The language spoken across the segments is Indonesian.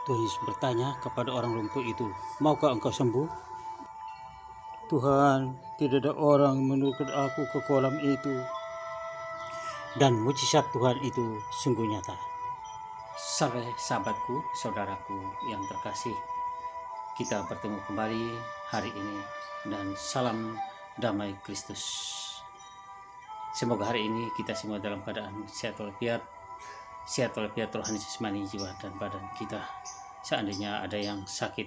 Tuhan Yesus bertanya kepada orang lumpuh itu, "Maukah engkau sembuh?" "Tuhan, tidak ada orang menurunkan aku ke kolam itu." Dan mujizat Tuhan itu sungguh nyata. Sahabatku, saudaraku yang terkasih, kita bertemu kembali hari ini dan salam damai Kristus. Semoga hari ini kita semua dalam keadaan sehat walafiat rohani, jasmani, jiwa dan badan kita. Seandainya ada yang sakit,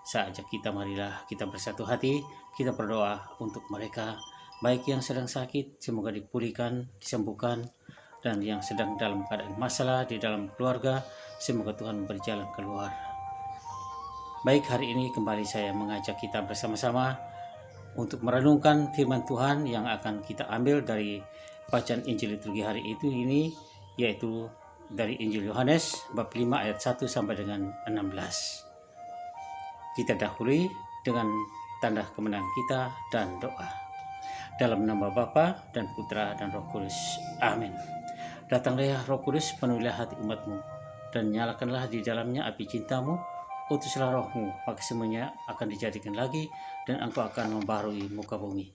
saya ajak kita, marilah kita bersatu hati, kita berdoa untuk mereka, baik yang sedang sakit semoga dipulihkan, disembuhkan, dan yang sedang dalam keadaan masalah di dalam keluarga semoga Tuhan memberi jalan keluar. Baik, hari ini kembali saya mengajak kita bersama-sama untuk merenungkan firman Tuhan yang akan kita ambil dari bacaan Injil liturgi hari ini, yaitu dari Injil Yohanes bab 5 ayat 1 sampai dengan 16. Kita dahului dengan tanda kemenangan kita dan doa. Dalam nama Bapa dan Putra dan Roh Kudus. Amin. Datanglah ya Roh Kudus, penuhilah hati umatmu dan nyalakanlah di dalamnya api cintamu. Utuslah rohmu, maka semuanya akan dijadikan lagi dan engkau akan membarui muka bumi.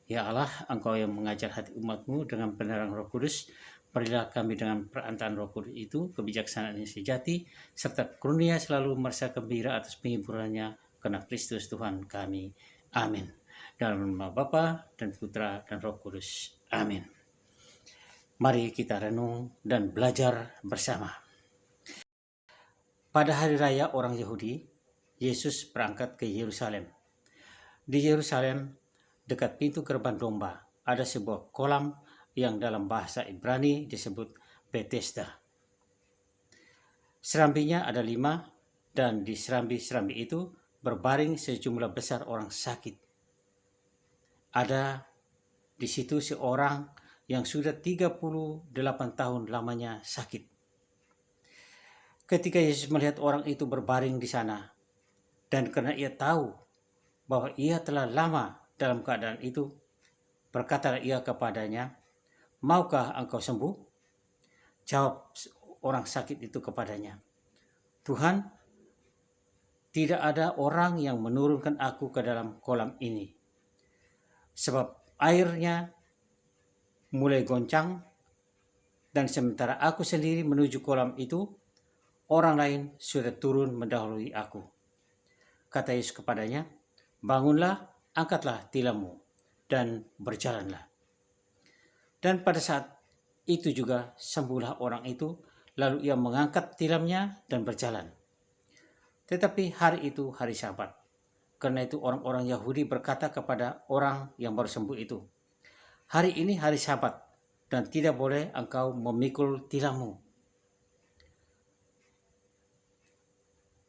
Ya Allah, engkau yang mengajar hati umatmu dengan penerang Roh Kudus, berilah kami dengan perantaraan Roh Kudus itu kebijaksanaan yang sejati, serta karunia selalu merasa gembira atas penghiburannya karena Kristus Tuhan kami. Amin. Dalam nama Bapa dan Putra dan Roh Kudus. Amin. Mari kita renung dan belajar bersama. Pada hari raya orang Yahudi, Yesus berangkat ke Yerusalem. Di Yerusalem, dekat pintu gerbang domba, ada sebuah kolam yang dalam bahasa Ibrani disebut Bethesda. Serambinya ada 5, dan di serambi-serambi itu berbaring sejumlah besar orang sakit. Ada di situ seorang yang sudah 38 tahun lamanya sakit. Ketika Yesus melihat orang itu berbaring di sana, dan karena ia tahu bahwa ia telah lama dalam keadaan itu, berkatalah ia kepadanya, "Maukah engkau sembuh?" Jawab orang sakit itu kepadanya, "Tuhan, tidak ada orang yang menurunkan aku ke dalam kolam ini, sebab airnya mulai goncang, dan sementara aku sendiri menuju kolam itu, orang lain sudah turun mendahului aku." Kata Yesus kepadanya, "Bangunlah, angkatlah tilammu, dan berjalanlah." Dan pada saat itu juga sembuhlah orang itu, lalu ia mengangkat tilamnya dan berjalan. Tetapi hari itu hari Sabat. Karena itu orang-orang Yahudi berkata kepada orang yang baru sembuh itu, "Hari ini hari Sabat, dan tidak boleh engkau memikul tilammu."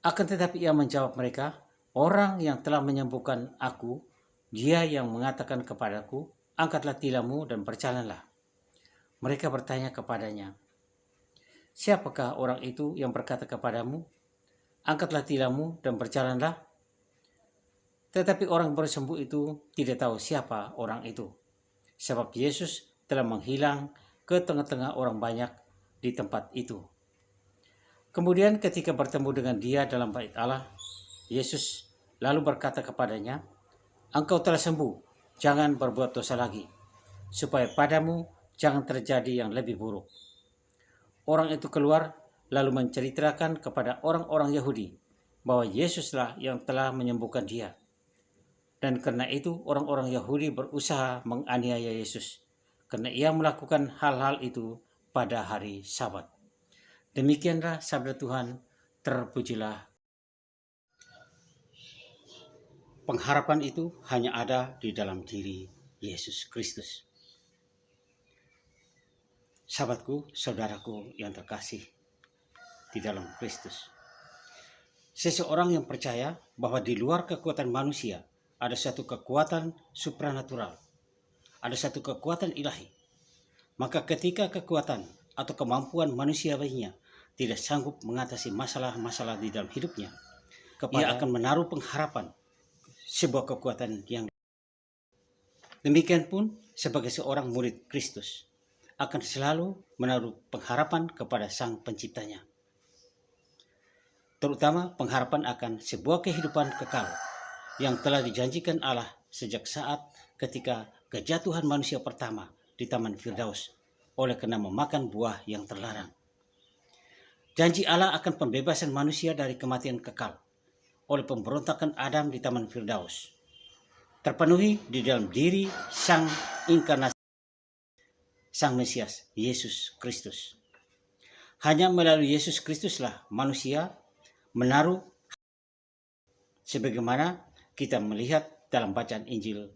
Akan tetapi ia menjawab mereka, "Orang yang telah menyembuhkan aku, dia yang mengatakan kepadaku, 'Angkatlah tilammu dan berjalanlah.'" Mereka bertanya kepadanya, "Siapakah orang itu yang berkata kepadamu, 'Angkatlah tilammu dan berjalanlah'?" Tetapi orang baru sembuh itu tidak tahu siapa orang itu, sebab Yesus telah menghilang ke tengah-tengah orang banyak di tempat itu. Kemudian ketika bertemu dengan dia dalam bait Allah, Yesus lalu berkata kepadanya, "Engkau telah sembuh, jangan berbuat dosa lagi, supaya padamu jangan terjadi yang lebih buruk." Orang itu keluar lalu menceritakan kepada orang-orang Yahudi bahwa Yesuslah yang telah menyembuhkan dia. Dan karena itu orang-orang Yahudi berusaha menganiaya Yesus, karena ia melakukan hal-hal itu pada hari Sabat. Demikianlah sabda Tuhan, terpujilah. Pengharapan itu hanya ada di dalam diri Yesus Kristus. Sahabatku, saudaraku yang terkasih di dalam Kristus. Seseorang yang percaya bahwa di luar kekuatan manusia ada satu kekuatan supranatural, ada satu kekuatan ilahi. Maka ketika kekuatan atau kemampuan manusiawinya tidak sanggup mengatasi masalah-masalah di dalam hidupnya, ia akan menaruh pengharapan sebuah kekuatan yang demikian pun sebagai seorang murid Kristus akan selalu menaruh pengharapan kepada Sang Penciptanya. terutama pengharapan akan sebuah kehidupan kekal yang telah dijanjikan Allah sejak saat ketika kejatuhan manusia pertama di Taman Firdaus oleh karena memakan buah yang terlarang. Janji Allah akan pembebasan manusia dari kematian kekal oleh pemberontakan Adam di Taman Firdaus terpenuhi di dalam diri Sang Inkarnasi, Sang Mesias, Yesus Kristus. Hanya melalui Yesus Kristuslah manusia menaruh, sebagaimana kita melihat dalam bacaan Injil.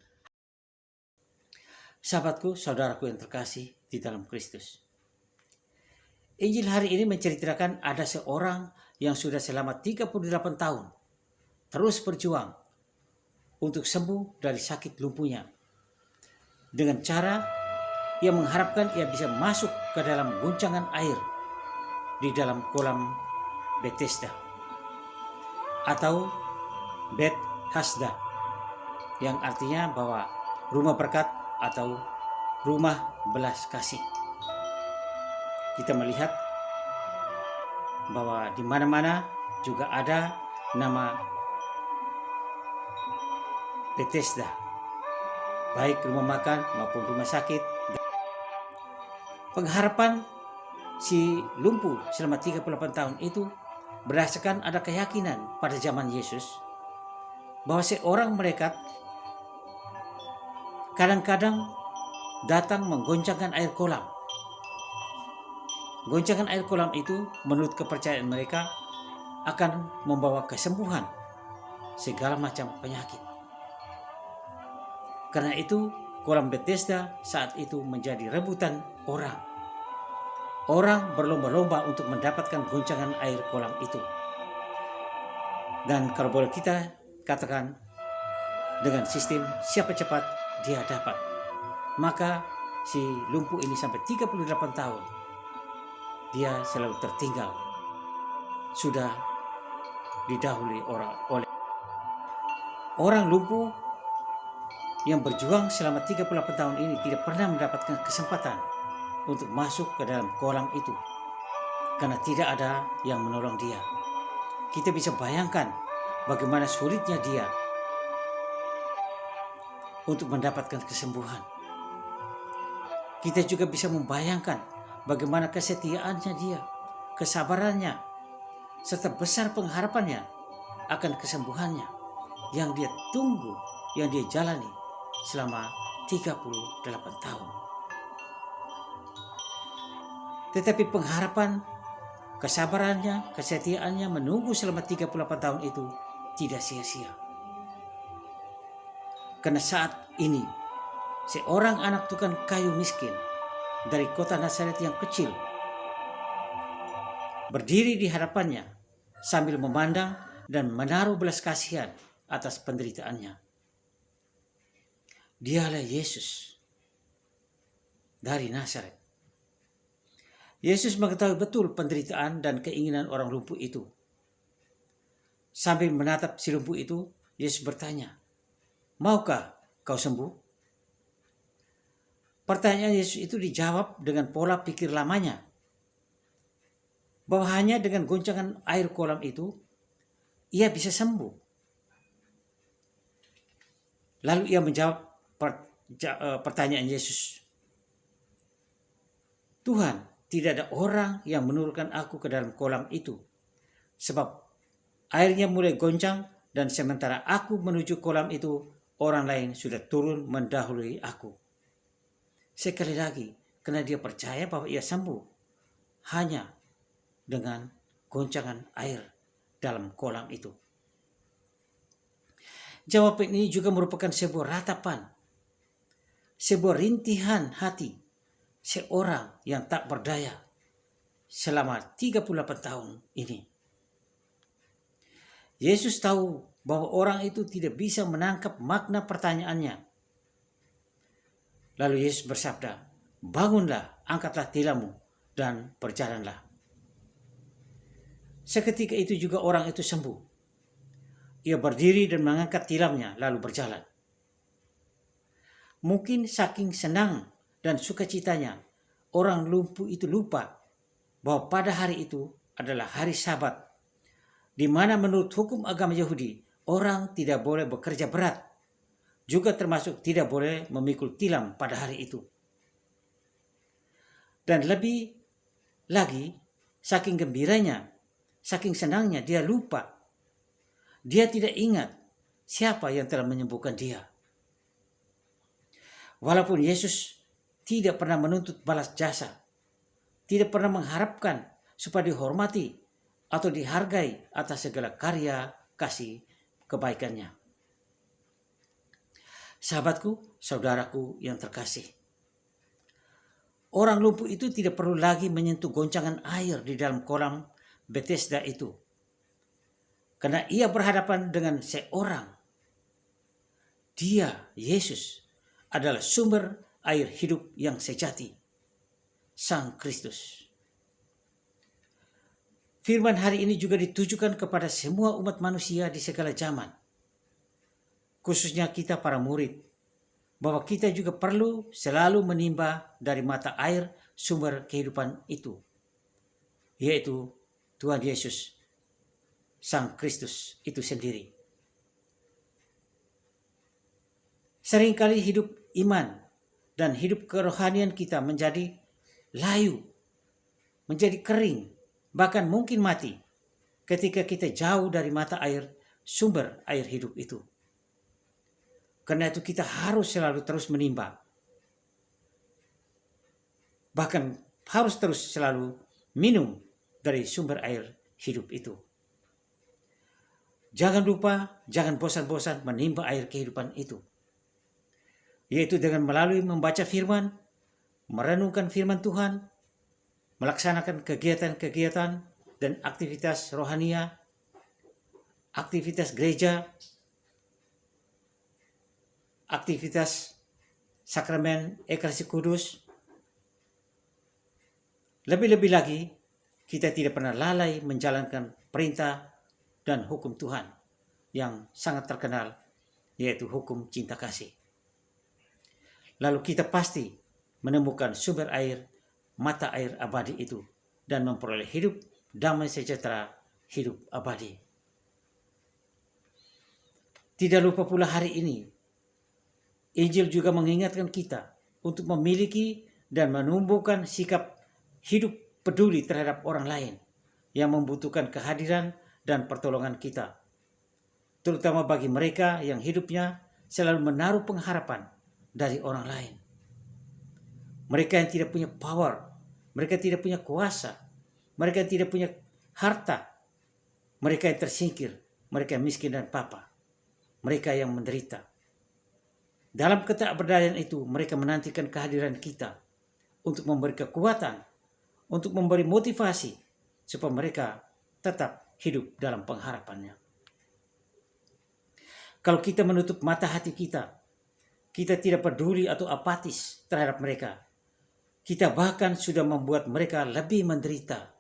Sahabatku, saudaraku yang terkasih di dalam Kristus. Injil hari ini menceritakan ada seorang yang sudah selama 38 tahun terus berjuang untuk sembuh dari sakit lumpuhnya. Dengan cara ia mengharapkan ia bisa masuk ke dalam guncangan air di dalam kolam Bethesda atau Bet Hasda, yang artinya bahwa rumah berkat atau rumah belas kasih. Kita melihat bahwa di mana-mana juga ada nama Bethesda, baik rumah makan maupun rumah sakit. Pengharapan si lumpuh selama 38 tahun itu berdasarkan ada keyakinan pada zaman Yesus bahwa seorang malaikat kadang-kadang datang menggoncangkan air kolam. Goncangan air kolam itu menurut kepercayaan mereka akan membawa kesembuhan segala macam penyakit. Karena itu kolam Bethesda saat itu menjadi rebutan orang. Orang berlomba-lomba untuk mendapatkan goncangan air kolam itu. Dan kalau boleh kita katakan dengan sistem siapa cepat dia dapat. Maka si lumpuh ini sampai 38 tahun dia selalu tertinggal. Sudah didahului oleh orang lumpuh yang berjuang selama 38 tahun ini tidak pernah mendapatkan kesempatan untuk masuk ke dalam kolam itu karena tidak ada yang menolong dia. Kita bisa bayangkan bagaimana sulitnya dia untuk mendapatkan kesembuhan. Kita juga bisa membayangkan bagaimana kesetiaannya dia, kesabarannya, serta besar pengharapannya akan kesembuhannya yang dia tunggu, yang dia jalani selama 38 tahun. Tetapi pengharapan, kesabarannya, kesetiaannya menunggu selama 38 tahun itu tidak sia-sia. Karena saat ini seorang anak tukang kayu miskin dari kota Nazaret yang kecil berdiri di hadapannya sambil memandang dan menaruh belas kasihan atas penderitaannya. Dialah Yesus dari Nazaret. Yesus mengetahui betul penderitaan dan keinginan orang lumpuh itu. Sambil menatap si lumpuh itu, Yesus bertanya, "Maukah kau sembuh?" Pertanyaan Yesus itu dijawab dengan pola pikir lamanya, bahwa hanya dengan goncangan air kolam itu, ia bisa sembuh. Lalu ia menjawab pertanyaan Yesus, "Tuhan, tidak ada orang yang menurunkan aku ke dalam kolam itu, sebab airnya mulai goncang dan sementara aku menuju kolam itu, orang lain sudah turun mendahului aku." Sekali lagi, karena dia percaya bahwa ia sembuh hanya dengan goncangan air dalam kolam itu. Jawaban ini juga merupakan sebuah ratapan, sebuah rintihan hati seorang yang tak berdaya selama 38 tahun ini. Yesus tahu bahwa orang itu tidak bisa menangkap makna pertanyaannya. Lalu Yesus bersabda, "Bangunlah, angkatlah tilammu, dan berjalanlah." Seketika itu juga orang itu sembuh. Ia berdiri dan mengangkat tilamnya lalu berjalan. Mungkin saking senang dan sukacitanya, orang lumpuh itu lupa bahwa pada hari itu adalah hari Sabat di mana menurut hukum agama Yahudi, orang tidak boleh bekerja berat, juga termasuk tidak boleh memikul tilam pada hari itu. Dan lebih lagi, saking gembiranya, saking senangnya, dia lupa. Dia tidak ingat siapa yang telah menyembuhkan dia. Walaupun Yesus tidak pernah menuntut balas jasa, tidak pernah mengharapkan supaya dihormati atau dihargai atas segala karya kasih kebaikannya. Sahabatku, saudaraku yang terkasih, orang lumpuh itu tidak perlu lagi menyentuh goncangan air di dalam kolam Bethesda itu, karena ia berhadapan dengan seorang. Dia, Yesus, adalah sumber air hidup yang sejati, Sang Kristus. Firman hari ini juga ditujukan kepada semua umat manusia di segala zaman, khususnya kita para murid, bahwa kita juga perlu selalu menimba dari mata air sumber kehidupan itu, yaitu Tuhan Yesus, Sang Kristus itu sendiri. Seringkali hidup iman dan hidup kerohanian kita menjadi layu, menjadi kering, bahkan mungkin mati ketika kita jauh dari mata air sumber air hidup itu. Karena itu kita harus selalu terus menimba, bahkan harus terus selalu minum dari sumber air hidup itu. Jangan lupa, jangan bosan-bosan menimba air kehidupan itu, yaitu dengan melalui membaca firman, merenungkan firman Tuhan, melaksanakan kegiatan-kegiatan dan aktivitas rohania, aktivitas gereja, aktivitas sakramen Ekaristi Kudus. Lebih-lebih lagi, kita tidak pernah lalai menjalankan perintah dan hukum Tuhan yang sangat terkenal, yaitu hukum cinta kasih. Lalu kita pasti menemukan sumber air, mata air abadi itu, dan memperoleh hidup damai sejahtera, hidup abadi. Tidak lupa pula hari ini, Injil juga mengingatkan kita untuk memiliki dan menumbuhkan sikap hidup peduli terhadap orang lain yang membutuhkan kehadiran dan pertolongan kita, terutama bagi mereka yang hidupnya selalu menaruh pengharapan dari orang lain. Mereka yang tidak punya power, mereka tidak punya kuasa, mereka yang tidak punya harta, mereka yang tersingkir, mereka yang miskin dan papa, mereka yang menderita. Dalam ketakberdayaan itu, mereka menantikan kehadiran kita untuk memberi kekuatan, untuk memberi motivasi, supaya mereka tetap hidup dalam pengharapannya. Kalau kita menutup mata hati kita tidak peduli atau apatis terhadap mereka, kita bahkan sudah membuat mereka lebih menderita.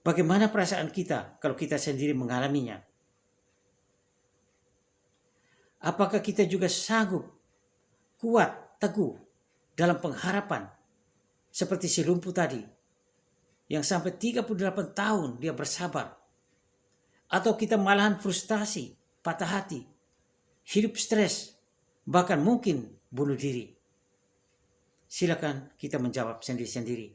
Bagaimana perasaan kita kalau kita sendiri mengalaminya? Apakah kita juga sanggup, kuat, teguh dalam pengharapan seperti si lumpuh tadi yang sampai 38 tahun dia bersabar? Atau kita malahan frustasi, patah hati, hidup stres, bahkan mungkin bunuh diri? Silakan kita menjawab sendiri-sendiri.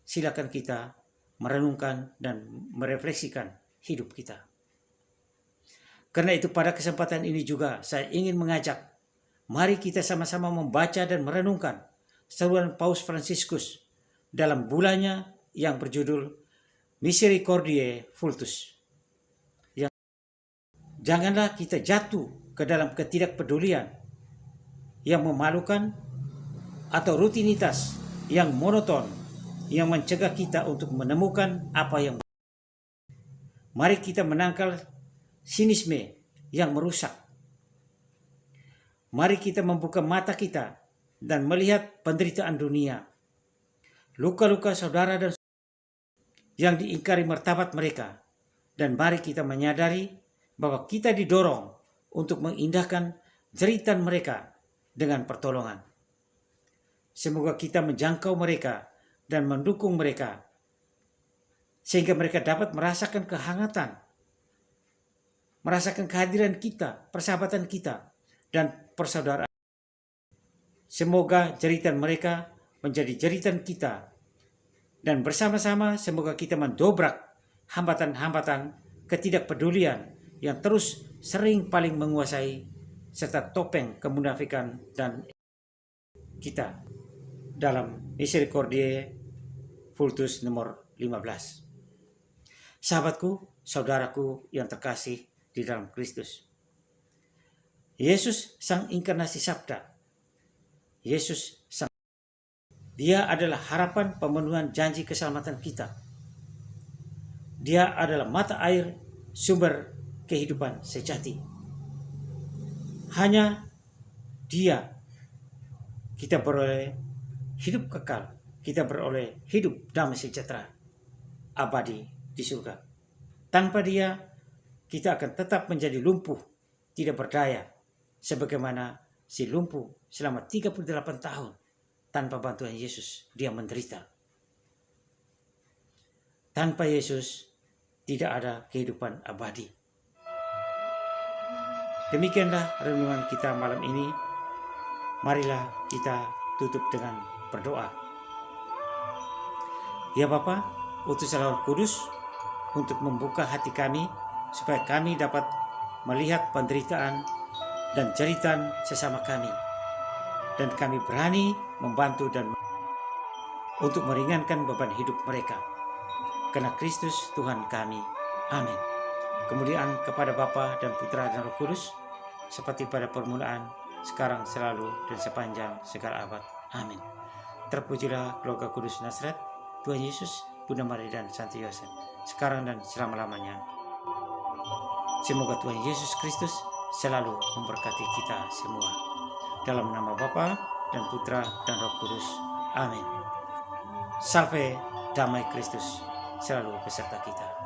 Silakan kita merenungkan dan merefleksikan hidup kita. Karena itu pada kesempatan ini juga saya ingin mengajak, mari kita sama-sama membaca dan merenungkan seruan Paus Fransiskus dalam bulannya yang berjudul Misericordiae Vultus. Janganlah kita jatuh ke dalam ketidakpedulian yang memalukan atau rutinitas yang monoton yang mencegah kita untuk menemukan apa yang benar. Mari kita menangkal sinisme yang merusak. Mari kita membuka mata kita dan melihat penderitaan dunia, luka-luka saudara dan yang diingkari martabat mereka, dan mari kita menyadari bahwa kita didorong untuk mengindahkan jeritan mereka dengan pertolongan. Semoga kita menjangkau mereka dan mendukung mereka sehingga mereka dapat merasakan kehangatan, merasakan kehadiran kita, persahabatan kita, dan persaudaraan. Semoga jeritan mereka menjadi jeritan kita, dan bersama-sama semoga kita mendobrak hambatan-hambatan ketidakpedulian yang terus sering paling menguasai, serta topeng kemunafikan dan kita dalam Misericordiae Vultus nomor 15. Sahabatku, saudaraku yang terkasih di dalam Kristus, Yesus Sang Inkarnasi Sabda, Yesus Sang, Dia adalah harapan pemenuhan janji keselamatan kita. Dia adalah mata air sumber kehidupan sejati. Hanya Dia kita beroleh hidup kekal, kita beroleh hidup damai sejahtera abadi di surga. Tanpa Dia, kita akan tetap menjadi lumpuh, tidak berdaya, sebagaimana si lumpuh selama 38 tahun tanpa bantuan Yesus dia menderita. Tanpa Yesus tidak ada kehidupan abadi. Demikianlah renungan kita malam ini. Marilah kita tutup dengan berdoa. Ya Bapa, utuslah Roh Kudus untuk membuka hati kami supaya kami dapat melihat penderitaan dan jeritan sesama kami, dan kami berani membantu dan untuk meringankan beban hidup mereka. Karena Kristus Tuhan kami. Amin. Kemuliaan kepada Bapa dan Putra dan Roh Kudus, seperti pada permulaan, sekarang, selalu, dan sepanjang segala abad. Amin. Terpujilah keluarga kudus Nazaret, Tuhan Yesus, Bunda Maria dan Santo Yosef, sekarang dan selama-lamanya. Semoga Tuhan Yesus Kristus selalu memberkati kita semua. Dalam nama Bapa dan Putra dan Roh Kudus. Amin. Salve, damai Kristus selalu beserta kita.